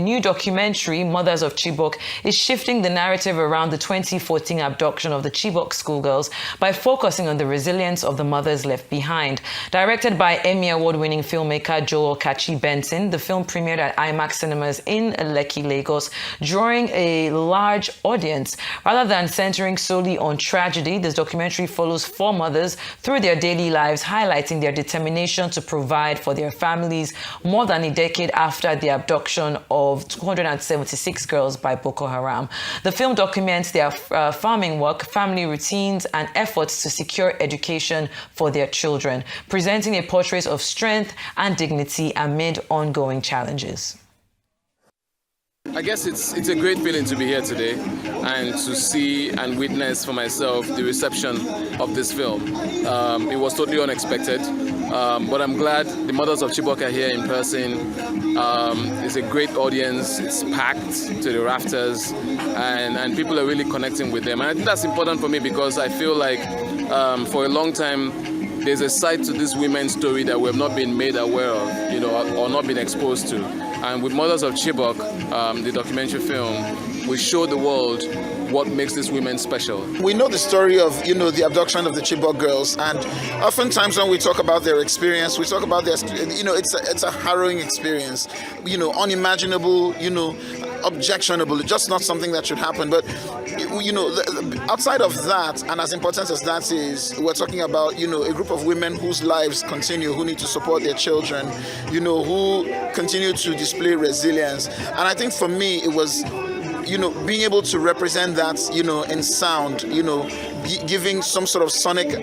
new documentary, Mothers of Chibok, is shifting the narrative around the 2014 abduction of the Chibok schoolgirls by focusing on the resilience of the mothers left behind. Directed by Emmy award-winning filmmaker Joel Kachi Benson, the film premiered at IMAX cinemas in Lekki, Lagos, drawing a large audience. Rather than centering solely on tragedy, this documentary follows 4 mothers through their daily lives, highlighting their determination to provide for their families more than a decade after the abduction of 276 girls by Boko Haram. The film documents their farming work, family routines, and efforts to secure education for their children, presenting a portrait of strength and dignity amid ongoing challenges. I guess it's a great feeling to be here today and to see and witness for myself the reception of this film. It was totally unexpected, but I'm glad the Mothers of Chibok are here in person. It's a great audience, it's packed to the rafters, and people are really connecting with them. And I think that's important for me because I feel like for a long time, there's a side to this women's story that we have not been made aware of, or not been exposed to. And with Mothers of Chibok, the documentary film, we show the world what makes these women special. We know the story of, the abduction of the Chibok girls, and oftentimes when we talk about their experience, we talk about their, it's a harrowing experience, unimaginable, objectionable, just not something that should happen. But outside of that, and as important as that is, we're talking about a group of women whose lives continue, who need to support their children, who continue to display resilience. And I think for me it was being able to represent that in sound, giving some sort of sonic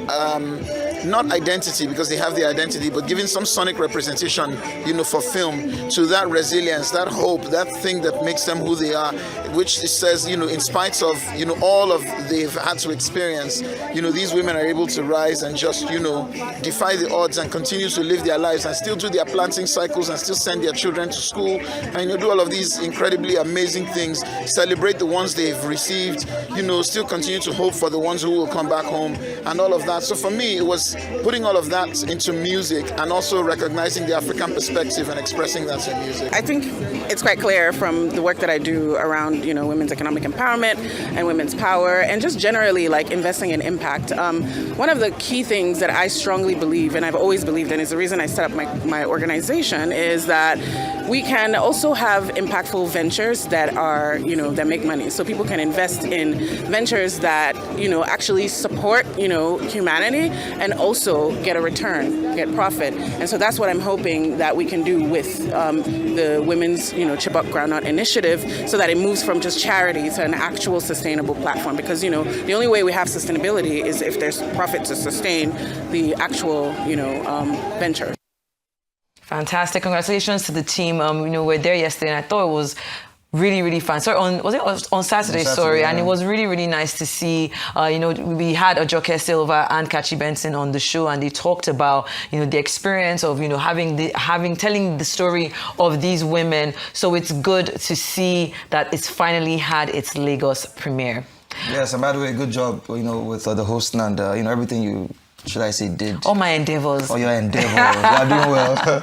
not identity, because they have the identity, but giving some sonic representation, for film, to that resilience, that hope, that thing that makes them who they are, which it says, in spite of, all of they've had to experience, these women are able to rise and just, defy the odds and continue to live their lives and still do their planting cycles and still send their children to school and, do all of these incredibly amazing things, celebrate the ones they've received, still continue to hope for the ones who will come back home and all of that. So for me, it was putting all of that into music and also recognizing the African perspective and expressing that in music. I think it's quite clear from the work that I do around, women's economic empowerment and women's power and just generally like investing in impact. One of the key things that I strongly believe, and I've always believed in, is the reason I set up my organization, is that we can also have impactful ventures that are, that make money. So people can invest in ventures that, actually support, humanity and also get a return, get profit. And so that's what I'm hoping that we can do with the Women's, Chibok Groundnut Initiative, so that it moves from just charity to an actual sustainable platform. Because, the only way we have sustainability is if there's profit to sustain the actual, venture. Fantastic. Congratulations to the team. We're there yesterday and I thought it was really fun. Sorry, was it on Saturday? Sorry, yeah. And it was really nice to see. We had a Joke Silva and Kachi Benson on the show, and they talked about the experience of telling the story of these women. So it's good to see that it's finally had its Lagos premiere. Yes, and by the way, good job. With the hosting and everything you, should I say, did. All my endeavors. All your endeavors. You are doing well.